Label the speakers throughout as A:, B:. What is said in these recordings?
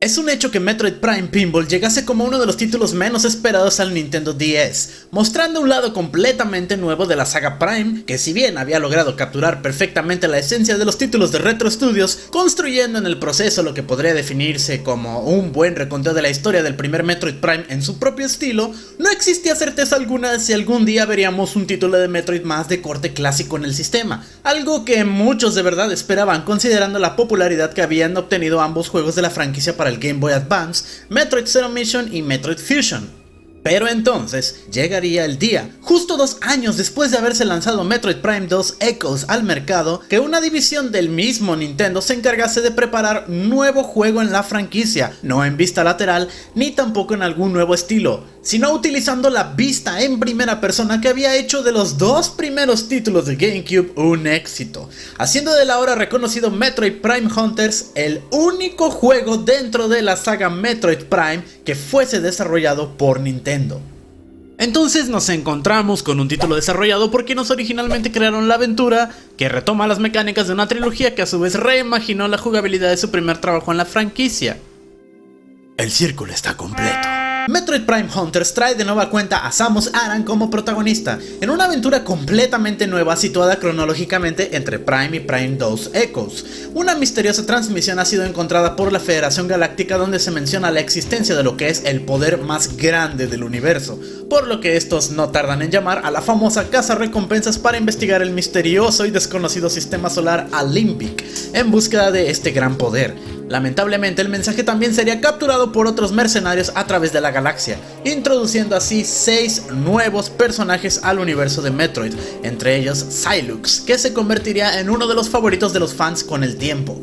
A: Es un hecho que Metroid Prime Pinball llegase como uno de los títulos menos esperados al Nintendo DS, mostrando un lado completamente nuevo de la saga Prime, que si bien había logrado capturar perfectamente la esencia de los títulos de Retro Studios, construyendo en el proceso lo que podría definirse como un buen reconteo de la historia del primer Metroid Prime en su propio estilo, no existía certeza alguna de si algún día veríamos un título de Metroid más de corte clásico en el sistema, algo que muchos de verdad esperaban considerando la popularidad que habían obtenido ambos juegos de la franquicia para el Game Boy Advance, Metroid Zero Mission y Metroid Fusion. Pero entonces llegaría el día, justo 2 años después de haberse lanzado Metroid Prime 2 Echoes al mercado, que una división del mismo Nintendo se encargase de preparar nuevo juego en la franquicia, no en vista lateral ni tampoco en algún nuevo estilo, sino utilizando la vista en primera persona que había hecho de los 2 primeros títulos de GameCube un éxito, haciendo del ahora reconocido Metroid Prime Hunters el único juego dentro de la saga Metroid Prime que fuese desarrollado por Nintendo. Entonces nos encontramos con un título desarrollado por quienes originalmente crearon la aventura, que retoma las mecánicas de una trilogía que a su vez reimaginó la jugabilidad de su primer trabajo en la franquicia. El círculo está completo. Metroid Prime Hunters trae de nueva cuenta a Samus Aran como protagonista, en una aventura completamente nueva situada cronológicamente entre Prime y Prime 2 Echoes. Una misteriosa transmisión ha sido encontrada por la Federación Galáctica donde se menciona la existencia de lo que es el poder más grande del universo, por lo que estos no tardan en llamar a la famosa Casa Recompensas para investigar el misterioso y desconocido sistema solar Alimbic, en búsqueda de este gran poder. Lamentablemente el mensaje también sería capturado por otros mercenarios a través de la galaxia, introduciendo así 6 nuevos personajes al universo de Metroid, entre ellos Sylux, que se convertiría en uno de los favoritos de los fans con el tiempo.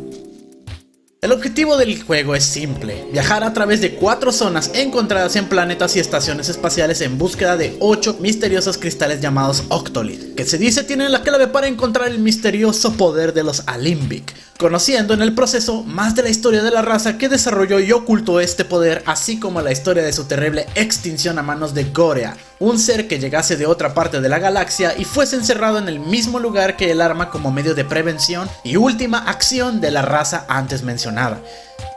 A: El objetivo del juego es simple, viajar a través de 4 zonas encontradas en planetas y estaciones espaciales en búsqueda de 8 misteriosos cristales llamados Octolith, que se dice tienen la clave para encontrar el misterioso poder de los Alimbic, conociendo en el proceso más de la historia de la raza que desarrolló y ocultó este poder, así como la historia de su terrible extinción a manos de Gorea, un ser que llegase de otra parte de la galaxia y fuese encerrado en el mismo lugar que el arma como medio de prevención y última acción de la raza antes mencionada.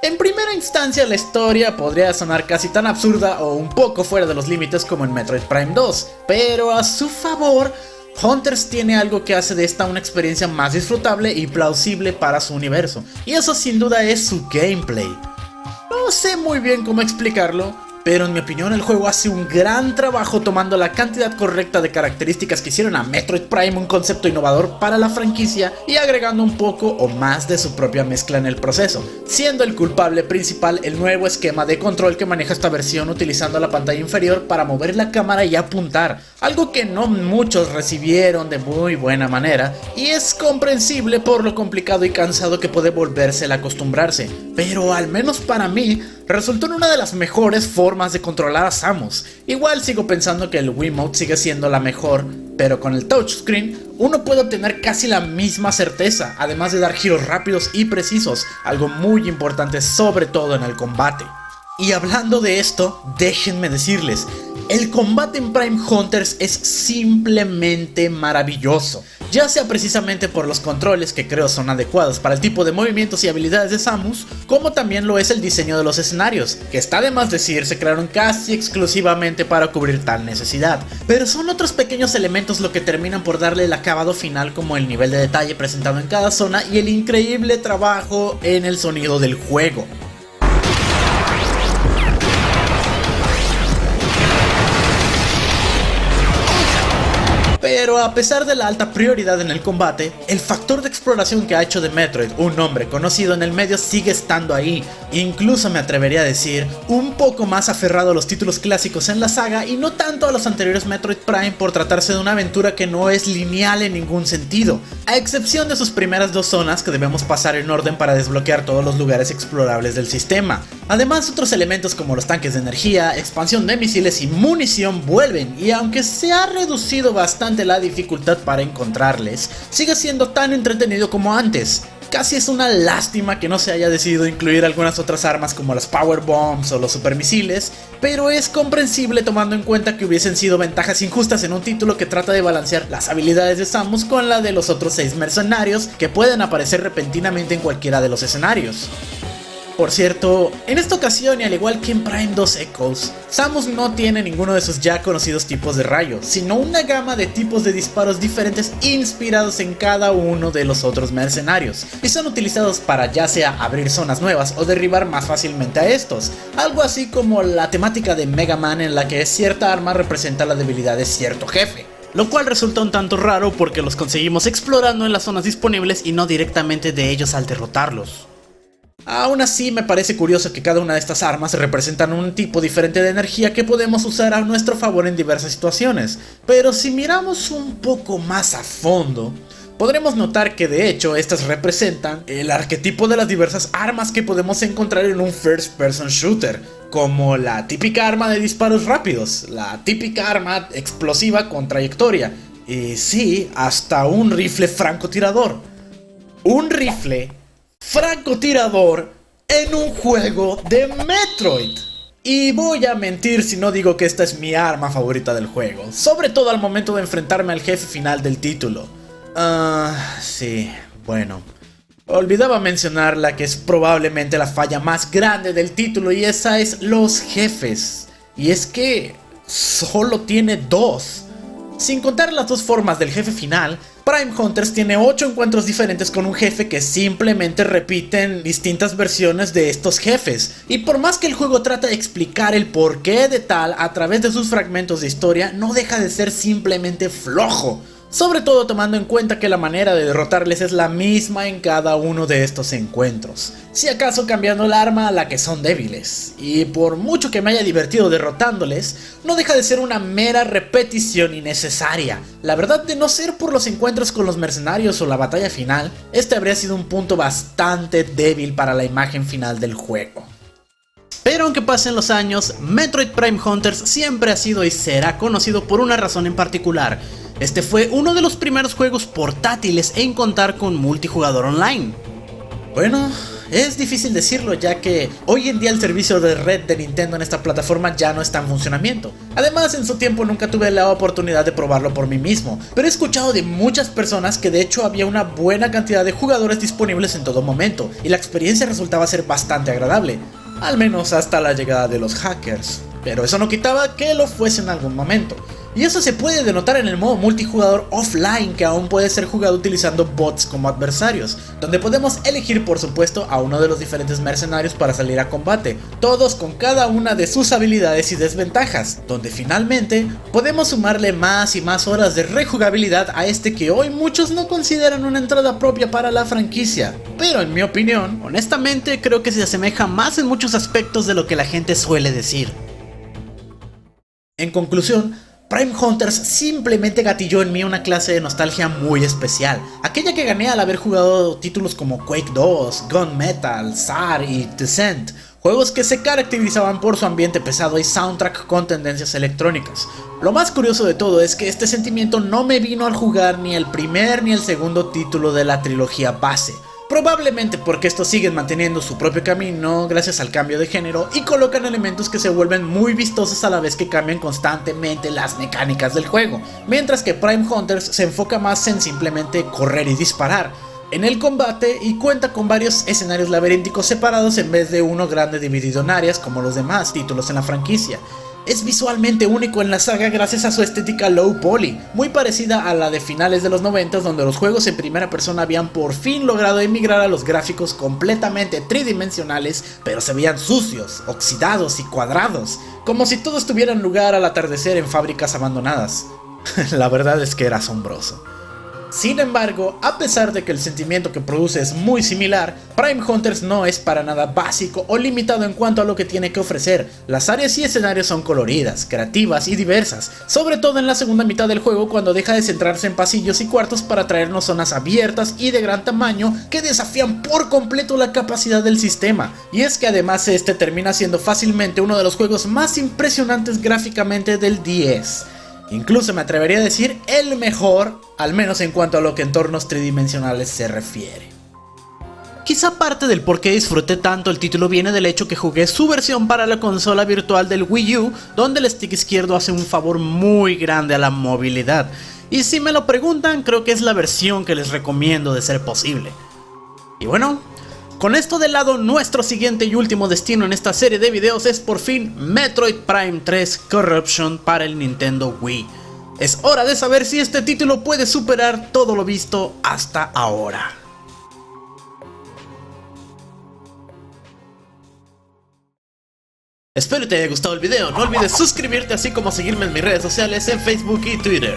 A: En primera instancia la historia podría sonar casi tan absurda o un poco fuera de los límites como en Metroid Prime 2, pero a su favor, Hunters tiene algo que hace de esta una experiencia más disfrutable y plausible para su universo, y eso sin duda es su gameplay. No sé muy bien cómo explicarlo, pero en mi opinión el juego hace un gran trabajo tomando la cantidad correcta de características que hicieron a Metroid Prime un concepto innovador para la franquicia y agregando un poco o más de su propia mezcla en el proceso, siendo el culpable principal el nuevo esquema de control que maneja esta versión utilizando la pantalla inferior para mover la cámara y apuntar, algo que no muchos recibieron de muy buena manera y es comprensible por lo complicado y cansado que puede volverse el acostumbrarse, pero al menos para mí resultó en una de las mejores formas de controlar a Samus. Igual sigo pensando que el Wiimote sigue siendo la mejor, pero con el touchscreen uno puede obtener casi la misma certeza, además de dar giros rápidos y precisos, algo muy importante sobre todo en el combate. Y hablando de esto, déjenme decirles, el combate en Prime Hunters es simplemente maravilloso, ya sea precisamente por los controles que creo son adecuados para el tipo de movimientos y habilidades de Samus, como también lo es el diseño de los escenarios, que está de más decir se crearon casi exclusivamente para cubrir tal necesidad, pero son otros pequeños elementos lo que terminan por darle el acabado final como el nivel de detalle presentado en cada zona y el increíble trabajo en el sonido del juego. Pero a pesar de la alta prioridad en el combate, el factor de exploración que ha hecho de Metroid un nombre conocido en el medio sigue estando ahí, incluso me atrevería a decir, un poco más aferrado a los títulos clásicos en la saga y no tanto a los anteriores Metroid Prime por tratarse de una aventura que no es lineal en ningún sentido, a excepción de sus primeras 2 zonas que debemos pasar en orden para desbloquear todos los lugares explorables del sistema. Además otros elementos como los tanques de energía, expansión de misiles y munición vuelven y aunque se ha reducido bastante la dificultad para encontrarles, sigue siendo tan entretenido como antes. Casi es una lástima que no se haya decidido incluir algunas otras armas como las Power Bombs o los supermisiles, pero es comprensible tomando en cuenta que hubiesen sido ventajas injustas en un título que trata de balancear las habilidades de Samus con la de los otros 6 mercenarios que pueden aparecer repentinamente en cualquiera de los escenarios. Por cierto, en esta ocasión y al igual que en Prime 2 Echoes, Samus no tiene ninguno de sus ya conocidos tipos de rayo, sino una gama de tipos de disparos diferentes inspirados en cada uno de los otros mercenarios, y son utilizados para ya sea abrir zonas nuevas o derribar más fácilmente a estos, algo así como la temática de Mega Man en la que cierta arma representa la debilidad de cierto jefe. Lo cual resulta un tanto raro porque los conseguimos explorando en las zonas disponibles y no directamente de ellos al derrotarlos. Aún así me parece curioso que cada una de estas armas representan un tipo diferente de energía que podemos usar a nuestro favor en diversas situaciones, pero si miramos un poco más a fondo, podremos notar que de hecho estas representan el arquetipo de las diversas armas que podemos encontrar en un first person shooter, como la típica arma de disparos rápidos, la típica arma explosiva con trayectoria, y sí, hasta un rifle francotirador. Un rifle francotirador en un juego de Metroid. Y voy a mentir si no digo que esta es mi arma favorita del juego, sobre todo al momento de enfrentarme al jefe final del título. Sí, bueno. Olvidaba mencionar la que es probablemente la falla más grande del título, y esa es los jefes. Y es que solo tiene dos. Sin contar las dos formas del jefe final, Prime Hunters tiene 8 encuentros diferentes con un jefe que simplemente repiten distintas versiones de estos jefes. Y por más que el juego trata de explicar el porqué de tal a través de sus fragmentos de historia, no deja de ser simplemente flojo. Sobre todo tomando en cuenta que la manera de derrotarles es la misma en cada uno de estos encuentros, si acaso cambiando el arma a la que son débiles. Y por mucho que me haya divertido derrotándoles, no deja de ser una mera repetición innecesaria. La verdad, de no ser por los encuentros con los mercenarios o la batalla final, este habría sido un punto bastante débil para la imagen final del juego. Pero aunque pasen los años, Metroid Prime Hunters siempre ha sido y será conocido por una razón en particular. Este fue uno de los primeros juegos portátiles en contar con multijugador online. Bueno, es difícil decirlo, ya que hoy en día el servicio de red de Nintendo en esta plataforma ya no está en funcionamiento. Además, en su tiempo nunca tuve la oportunidad de probarlo por mí mismo, pero he escuchado de muchas personas que de hecho había una buena cantidad de jugadores disponibles en todo momento, y la experiencia resultaba ser bastante agradable, al menos hasta la llegada de los hackers. Pero eso no quitaba que lo fuese en algún momento. Y eso se puede denotar en el modo multijugador offline, que aún puede ser jugado utilizando bots como adversarios, donde podemos elegir por supuesto a uno de los diferentes mercenarios para salir a combate, todos con cada una de sus habilidades y desventajas, donde finalmente podemos sumarle más y más horas de rejugabilidad a este que hoy muchos no consideran una entrada propia para la franquicia. Pero en mi opinión, honestamente creo que se asemeja más en muchos aspectos de lo que la gente suele decir. En conclusión, Prime Hunters simplemente gatilló en mí una clase de nostalgia muy especial, aquella que gané al haber jugado títulos como Quake 2, Gunmetal, SAR y Descent, juegos que se caracterizaban por su ambiente pesado y soundtrack con tendencias electrónicas. Lo más curioso de todo es que este sentimiento no me vino al jugar ni el primer ni el segundo título de la trilogía base. Probablemente porque estos siguen manteniendo su propio camino gracias al cambio de género y colocan elementos que se vuelven muy vistosos a la vez que cambian constantemente las mecánicas del juego, mientras que Prime Hunters se enfoca más en simplemente correr y disparar en el combate y cuenta con varios escenarios laberínticos separados en vez de uno grande dividido en áreas como los demás títulos en la franquicia. Es visualmente único en la saga gracias a su estética low poly, muy parecida a la de finales de los 90, donde los juegos en primera persona habían por fin logrado emigrar a los gráficos completamente tridimensionales, pero se veían sucios, oxidados y cuadrados, como si todo estuviera en lugar al atardecer en fábricas abandonadas. La verdad es que era asombroso. Sin embargo, a pesar de que el sentimiento que produce es muy similar, Prime Hunters no es para nada básico o limitado en cuanto a lo que tiene que ofrecer. Las áreas y escenarios son coloridas, creativas y diversas, sobre todo en la segunda mitad del juego cuando deja de centrarse en pasillos y cuartos para traernos zonas abiertas y de gran tamaño que desafían por completo la capacidad del sistema. Y es que además este termina siendo fácilmente uno de los juegos más impresionantes gráficamente del 10. Incluso me atrevería a decir el mejor, al menos en cuanto a lo que entornos tridimensionales se refiere. Quizá parte del por qué disfruté tanto el título viene del hecho que jugué su versión para la consola virtual del Wii U, donde el stick izquierdo hace un favor muy grande a la movilidad. Y si me lo preguntan, creo que es la versión que les recomiendo de ser posible. Y bueno, Con esto de lado, nuestro siguiente y último destino en esta serie de videos es por fin Metroid Prime 3 Corruption para el Nintendo Wii. Es hora de saber si este título puede superar todo lo visto hasta ahora. Espero que te haya gustado el video, no olvides suscribirte así como seguirme en mis redes sociales en Facebook y Twitter.